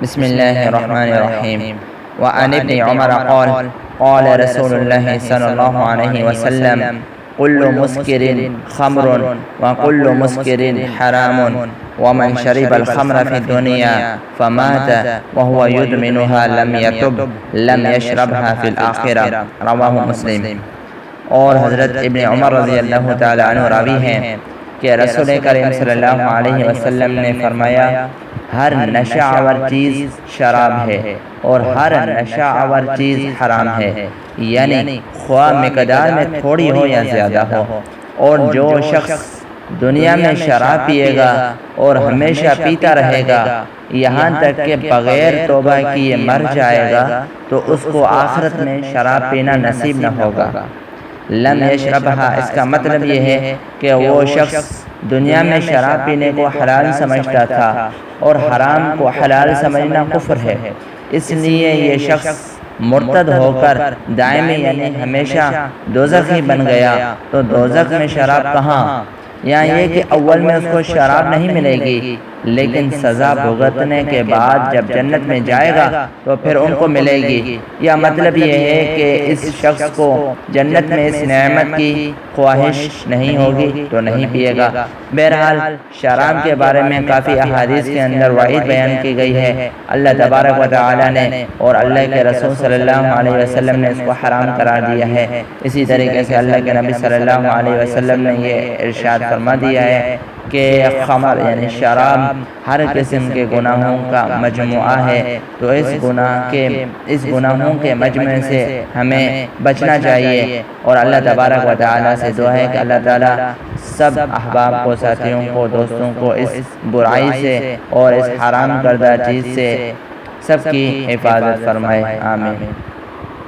بسم الله الرحمن الرحيم. وعن ابن عمر قال قال رسول الله صلى الله عليه وسلم كل مسكر خمر وكل مسكر حرام ومن شرب الخمر في الدنيا فمات وهو يدمنها لم يتب لم يشربها في الآخرة رواه مسلم۔ اور حضرت ابن عمر رضی اللہ تعالی عنہ راوی ہیں کہ رسول کریم صلی اللہ علیہ وسلم نے فرمایا ہر نشہ آور چیز شراب ہے اور ہر نشہ آور چیز حرام ہے، یعنی خواہ مقدار میں تھوڑی ہو یا زیادہ ہو۔ اور جو شخص دنیا میں شراب پیے گا اور ہمیشہ پیتا رہے گا یہاں تک کہ بغیر توبہ کیے مر جائے گا تو اس کو آخرت میں شراب پینا نصیب نہ ہوگا۔ لم یشربھا، اس کا مطلب یہ ہے کہ وہ شخص دنیا میں شراب پینے کو حلال سمجھتا تھا اور حرام کو حلال سمجھنا کفر ہے، اس لیے یہ شخص مرتد ہو کر دائمی یعنی ہمیشہ دوزخی بن گیا۔ تو دوزخ میں شراب کہاں؟ یہاں یہ کہ اول میں اس کو شراب نہیں ملے گی، لیکن سزا بھگتنے کے بعد جب جنت میں جائے گا تو پھر ان کو ملے گی۔ یا مطلب یہ ہے کہ اس شخص کو جنت میں اس نعمت کی خواہش نہیں ہوگی تو نہیں پیے گا۔ بہرحال شراب کے بارے میں کافی احادیث کے اندر وعید بیان کی گئی ہے۔ اللہ تبارک و تعالی نے اور اللہ کے رسول صلی اللہ علیہ وسلم نے اس کو حرام قرار دیا ہے۔ اسی طریقے سے اللہ کے نبی صلی اللہ علیہ وسلم نے یہ ارشاد فرما دیا ہے کہ خمر یعنی شراب ہر قسم کے گناہوں کا مجموعہ ہے، تو اس گناہوں کے مجموعے سے ہمیں بچنا چاہیے۔ اور اللہ تبارک و تعالی سے دعا ہے کہ اللہ تعالی سب احباب کو، ساتھیوں کو، دوستوں کو اس برائی سے اور اس حرام کردہ چیز سے سب کی حفاظت فرمائے، آمین۔